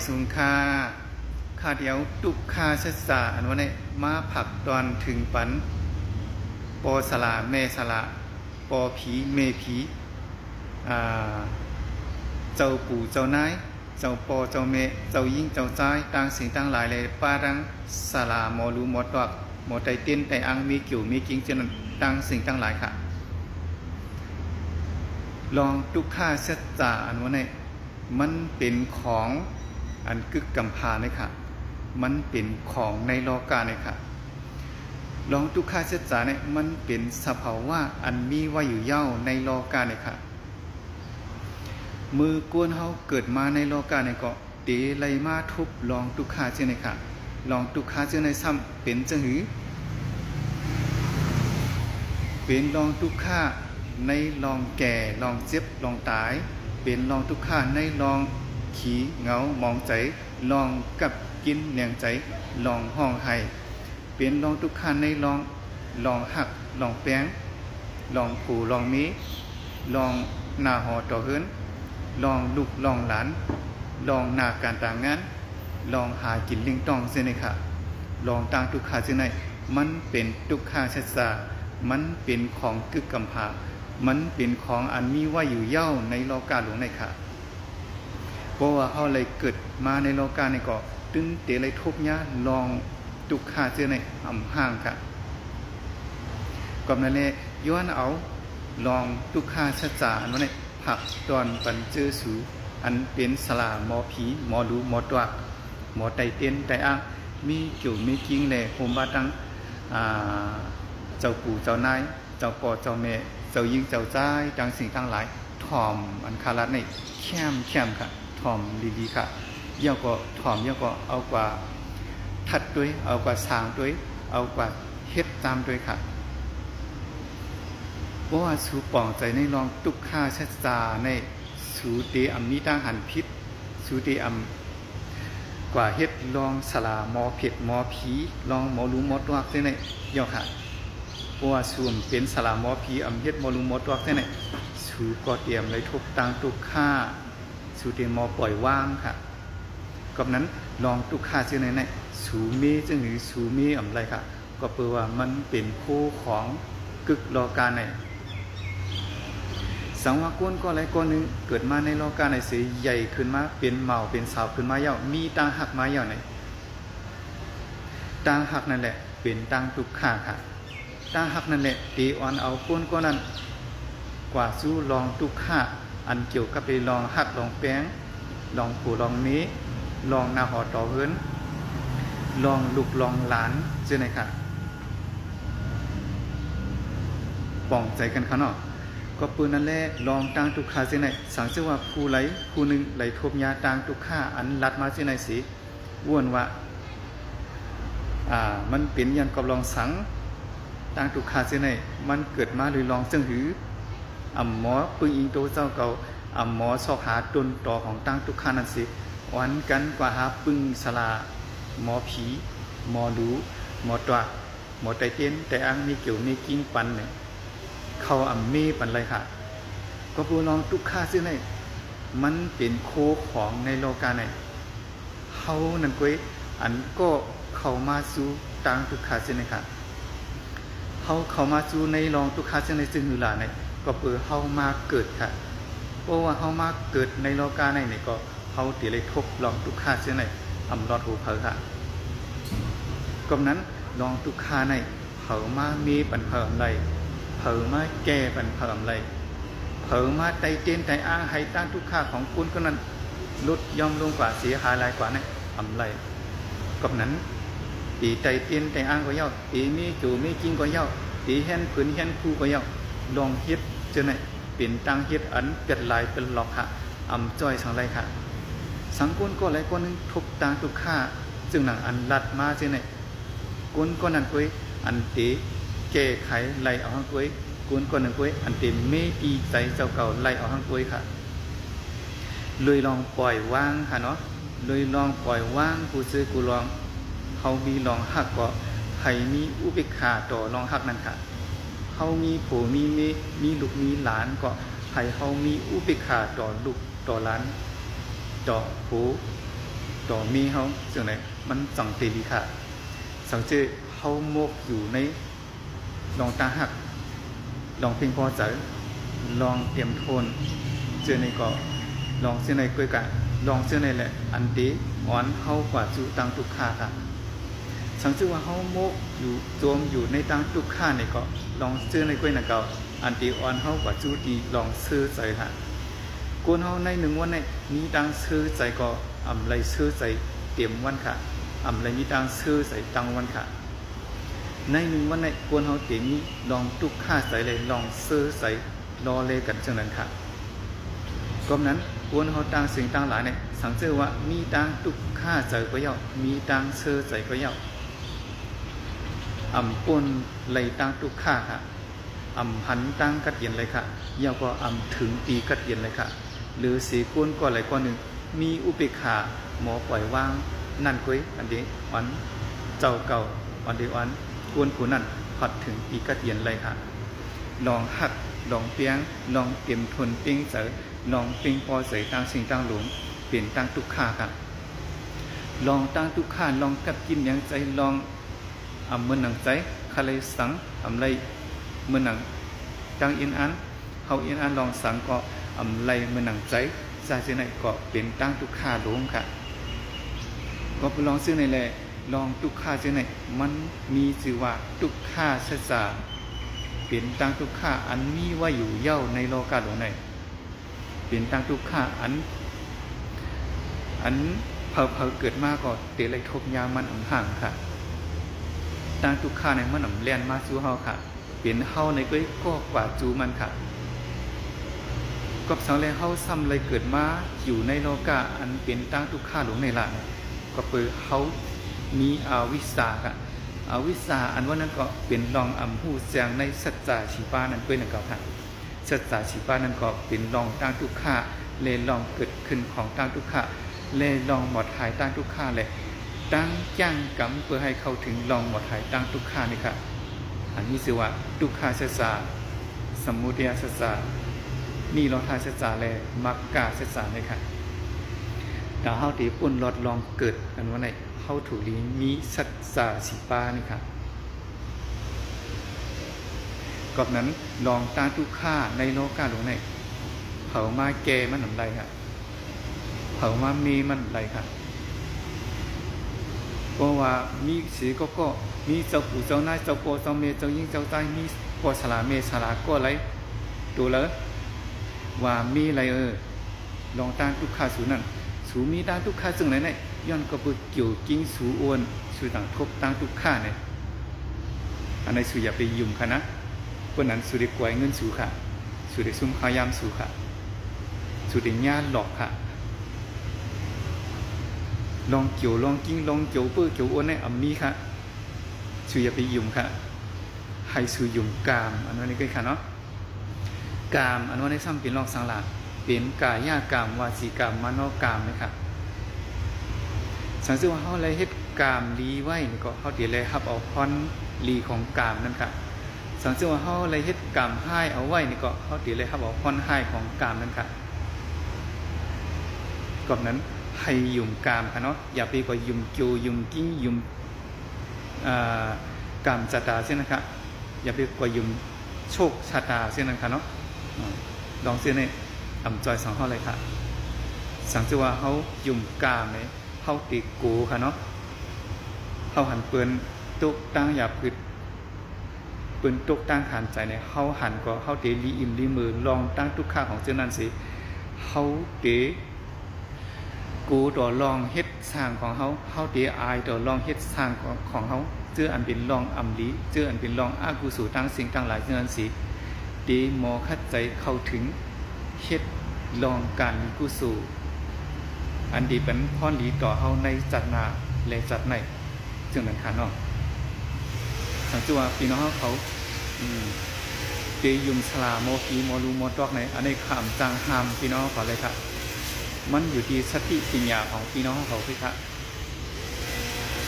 สุงค่าค่าเดียวตุกค่าศึกษาอันว่าเนี่ยมาผักตอนถึงปันปอสละแม่สละปอผีเมผีเจ้าปู่เจ้านายเจ้าปอเจ้าเมเจ้ายิ่งเจ้าใจต่างสิ่งต่างหลายเลยป้าดังสลาหมอรู้หมอตอกหมอไตเต้นไตอังมีเกี่ยวมีกิ้งเจนต่างสิ่งต่างหลายค่ะลองตุกค่าศึกษาอันว่าเนี่ยมันเป็นของอันกึกกำพาเนี่ยค่ะมันเป็นของในโลกาเนี่ยค่ะลองทุกข้าศึกษาเนี่ยมันเป็นสภาวะอันมีไว้อยู่เย้าในโลกาเนี่ยค่ะมือกวนเฮาเกิดมาในโลกาเนี่ยก็เตไลมาทุบลองทุกข้าเจ้าเนี่ยค่ะลองทุกข้าเจ้าในซ้ำเป็นจังหือเป็นลองทุกข้าในลองแก่ลองเจ็บลองตายเป็นลองทุกข้าในลองขี้เหงามองใจลองกับกินเนียงใจลองห้องไห้เป็นลองทุกข้าในลองหักลองแป้งลองผูลองมีลองหน้าหอต่อเฮิรนลองลูกลองหลานลองหน้าการต่างงานลองหากินลิงตองเส้นในค่ะลองต่างทุกข้าเส้นในมันเป็นทุกข้าชัดษามันเป็นของกึกกำพามันเป็นของอันมีไว้อยู่เย้าในโลกาหลวงในค่ะเพราะว่าเขาเลยเกิดมาในโลกาในเกาะตึ้งเตะเลยทุบยะลองตุกขาเจอในอ่ำห่างค่ะก่อนนั้นเลยย้อนเอาลองตุกขาชัดจาอันว่าในผักตอนปันเจอสูอันเป็นสลาหมอผีหมอดูหมอตัวหมอไตเต้นไตอ้างมีเกี่ยวมีกิ้งเลยโฮมบาตังเจ้าปู่เจ้านายเจ้าป่อเจ้าแม่เจ้ายิงเจ้าใจจังสิ่งทั้งหลายถ่อมอันคารัดในแค้มค่ะถ่อมดีๆค่ะเย่าก็ถ่อมเย่าก็เอากว่าทัดด้วยเอากว่าสางด้วยเอากว่าเฮ็ดตามด้วยค่ะเพราะว่าสูป่องใจในลองตุกค่าชัดจาในสูเตอัมมีตั้งหันพิษสูเตอัมกว่าเฮ็ดลองสลาหมอเผ็ดหมอผีลองหมอรู้หมอตัวเส้นในเย่าค่ะเพราะว่าสูมเป็นสลาหมอผีอัมเฮ็ดหมอรู้หมอตัวเส้นในสูก็เตรียมเลยทุกตังตุกค่าสูเตหมอปล่อยว่างค่ะกับนั้นลองตุกค่าเส้นในสูมีจึงหรือสูมีอะไรค่ะก็แปลว่ามันเป็นคู่ของกึกโลกาในสังวรก้นก็อะไรก้อนนึงเกิดมาในโลกาในเสียใหญ่ขึ้นมาเป็นเมาเป็นสาวขึ้นมาเย่ามีตังหักมาเย่าไหนตังหักนั่นแหละเป็นตังตุกขาค่ะตังหักนั่นแหละตีอ่อนเอาก้นก็นั้นกว่าสู้ลองตุกขาอันเกี่ยวกับไปลองหักลองแป้งลองผูลองนี้ลองนาหอต่อเฮิรนลองลูกลองหลานเจ้าไหนค่ะป่องใจกันค่ะเนาะก็ปืนนั่นแหละลองต่างตุกขาเจ้าไหนสังเสว่าผู้ไหลผู้หนึ่งไหลทบยาต่างตุกขาอันลัดมาเจ้าไหนสิว่วนว่ามันเป็นยันกับลองสังต่างตุกขาเจ้าไหนมันเกิดมาหรือลองจึงหือหมอปึงอิงโตเจ้าเก่าหมอสอกหาตนต่อของต่างตุกขานั่นสิวันกันกว่าหาปึงสลาหมอผีหมอดูหมอตัวหมอไตเต้นแต่อังมีเกี่ยวมีกิ้งปันเนี่ยเขามีปันอะไรค่ะก็ปูลองตุกข้าซึ่งในมันเป็นโคของในโลกาในเขานั่นก้อยอันก็เข้ามาสู่ต่างตุกข้าซึ่งในค่ะเขามาสู่ในลองตุกข้าซึ่งในซึ่งหือหลาในก็เปิดเขามาเกิดค่ะเพราะว่าเขามาเกิดในโลกาในเนี่ยก็เขาตีเลยทบลองตุกข้าซึ่งในรอดหูเผอค่ะกำนั้นลองตุกขาในเผอมามีปันเผออะไรเผอมาแก่ปันเผออะไรเผอมาไตเต้นไตอ้างให้ตั้งตุกขาของคุณก็นั้นลดย่อมลงกว่าเสียหายหลายกว่านี่อะไรกำนั้นตีไตเต้นไตอ้างก็เย่าตีมีจูมีกิ้งก็เย่าตีแห่นผืนแห่นคู่ก็เย่าลองเฮ็ดเจ้าไหนเป็นตั้งเฮ็ดอันเป็ดลายเป็นหลอกค่ะจ้อยสังไรค่ะสังกุนก็หลายคนนึงทุกต่างทุกข้าจึงหนังอันลัดมาเช่นไหนกุนก็นั่นกุ้ยอันตีแก้ไขไล่เอาห้างกุ้ยกุนก็นั่นกุ้ยอันตีไม่ปีใจเจ้าเก่าไล่เอาห้างกุ้ยค่ะเลยลองปล่อยว่างค่ะเนาะเลยลองปล่อยว่างกูซื้อกูลองเขามีลองหักก็ให้มีอุเบกขาต่อลองหักนั่นค่ะเขามีผัวมีลูกมีหลานก็ให้เขามีอุเบกขาต่อลูกต่อหลานต่อผู้ ต่อมีเขาจังไหนมันจังเตลีค่ะสังเจเขาโมกอยู่ในลองตาหักลองเพียงพอใจลองเตรียมโทนเจอในเกาะลองเส้นในกล้วยกะลองเส้นในแหละอันตีอ่อนเข้ากว่าจูตังตุกขาค่ะสังเจว่าเขาโมกอยู่โจมอยู่ในตังตุกขาในเกาะลองเส้นในกล้วยน่ะเกาอันตีอ่อนเข้ากว่าจูตีลองซื้อใจค่ะกวนเขาในหนึ่งวันในมีตังซื้อใจก็อำไรซื้อใจเตรียมวันค่ะอำไรมีตังซื้อใจตังวันค่ะในหนึ่งวันในกวนเขาเตรียมนี้ลองตุกขาใส่เลยลองซื้อใส่รอเลยกันจังนั้นค่ะก็นั้นกวนเขาตังสิ่งตังหลายเนี่ยสังเกตว่ามีตังตุกขาใจก็เย่ามีตังซื้อใจก็เย่าปนเลยตังตุกขาค่ะหันตังกัดเย็นเลยค่ะเย่าก็ถึงตีกัดเย็นเลยค่ะหรือสีกวนก็อะไรก็หนึ่งมีอุเบกขาหมอปล่อยว่างนั่นกุ้ยอันเดียวันเจ้าเก่าอันเดียวันกวนผู้นั่นพัดถึงตีกัดเย็นเลยค่ะลองหักลองเปียงลองเตรียมทนปิ้งเสอลองปิ้งพอใส่ตังสิ่งตังหลวงเปลี่ยนตังตุกขาค่ะลองตังตุกขาลองกัดกินอย่างใจลองเมื่อหนังใจคาเลยสังไรเมื่อหนังตังอินอันเขาอินอันลองสังก็ไรเมื่อหนังใจซาเจไนก็เป็นตังตุกขาหลวงค่ะก็ไปลองซื้อในแหละลองตุกขาเจไนมันมีชื่อว่าตุกขาเสษาเป็นตังทุกข้าอันมีว่าอยู่เย่าในโลกาหลวงในเป็นตังทุกข้าอันเผาเกิดมาก็เตะเลยทบยามันห่างค่ะตังทุกข้าในมันเลียนมาสู่เฮาค่ะเป็นเฮาในก้อยก็กว่าจูมันค่ะกับสังเลยเฮาซ้ำเลยเกิดมาอยู่ในโลกาอันเป็นตังทุกข้าหลวงในละก็เปิดเฮามีอาวิสาค่ะอวิสาอันว่านั้นก็เป็นรองหูเสียงในสัจจะชีปานั้นด้วยนั่นก็ค่ะสัจจะชีปานั้นก็เป็นรองตั้งทุกข้าเลยลองเกิดขึ้นของตั้งทุกข้าเลยลองหมดหายตั้งทุกข้าเลยตั้งจ้างกรรมเพื่อให้เข้าถึงลองหมดหายตั้งทุกข้านี่ค่ะอันนี้ชื่อว่าทุกขาสัจจะสมุทัยสัจจะนี่เราทายสัจจะเลยมรรคสัจจะนี่ค่ะดาวเฮาตีปุ่นหลอดลองเกิดกันว่าไหนเข้าถูกลีมีสัจจะสีปานี่ค่ะกอบนั้นลองตาทุกข้าในโลกาหลวงในเผามาแกมันหนำไรค่ะเผามามีมันไรค่ะเพราะว่ามีสีก็มีเจ้าปู่เจ้านายเจ้าพ่อเจ้าเมย์เจ้ายิ่งเจ้าใต้มีพ่อฉลาเมย์ฉลาก็ไรตัวเลยว่ามีอะไรลองตาทุกข้าสูนั่นสูมีตาทุกข้าซึ่งไหนเนี่ยย้อนก็เปิดเกี่ยวกิ้งสูอ้วนสูต่างทบตั้งทุกข้าเนี่ยอันในสูอย่าไปยุ่มค่ะนะเพราะนั้นสูได้กวยเงินสูค่ะสูได้ซุ่มขายามสูค่ะสูได้ญาติหลอกค่ะลองเกี่ยวลองกิ้งลองเกี่ยวเปื้อเกี่ยวอ้วนเนี่ยมีค่ะสูอย่าไปยุ่มค่ะให้สูยุ่มกามอันนี้ก็ค่ะเนาะกามอันว่าในซ้ำเป็นลองสังหลาเป็นกายากามวาสีกามมโนกามเลยค่ะสังเกตว่าเขาเลยเฮ็ดกามลีไว้นี่ก็เขาเดี๋ยวเลยครับเอาพรลีของกามนั่นค่ะสังเกตว่าเขาเลยเฮ็ดกามให้เอาไว้นี่ก็เขาเดี๋ยวเลยครับเอาพรให้ของกามนั่นค่ะกอบนั้นให้ยุ่มกามค่ะเนาะอย่าไปกว่ายุ่มโจยุ่มกิ้งยุ่มกามจตาเช่นนะคะอย่าไปกว่ายุ่มโชคชะตาเช่นนั้นค่ะเนาะลองเส้นนี่จอยสองเขาเลยค่ะสังเกตว่าเขายุ่มกามเนี่ยเขาตีกูค่ะเนาะเขาหันปืนตุกตั้งอย่าปิดปืนตุกตั้งหันใจเนี่ยเขาหันก็เขาตีลีอิ่มลีมือลองตั้งทุกข้าของเจ้านั่นสิเขาตีกูต่อลองเฮ็ดสร้างของเขาตีอายต่อลองเฮ็ดสร้างของเขาเจ้าอันเป็นลองอัมลีเจ้าอันเป็นลองอากุศลตั้งสิ่งตั้งหลายเจ้านั่นสิตีหมอคัดใจเข้าถึงเฮ็ดลองการกุศลอันดีเป็นพ่อดีต่อเฮาในจัดนาและจัดในจึงนั้นค่ะเนาะสังเกตว่าพี่น้องเขาเตยุมสลาโมกีโมลูโมตอกในอันนี้ขามจางหามพี่น้องเขาเลยค่ะมันอยู่ที่สติปัญญาของพี่น้องเขาพี่ค่ะ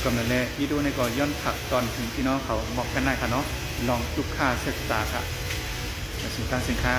กำเนิดแรกวิดีโอในก่อนย้อนผักตอนถึงพี่น้องเขาบอกกันได้ค่ะเนาะลองทุกค่าศึกษาค่ะสินค้า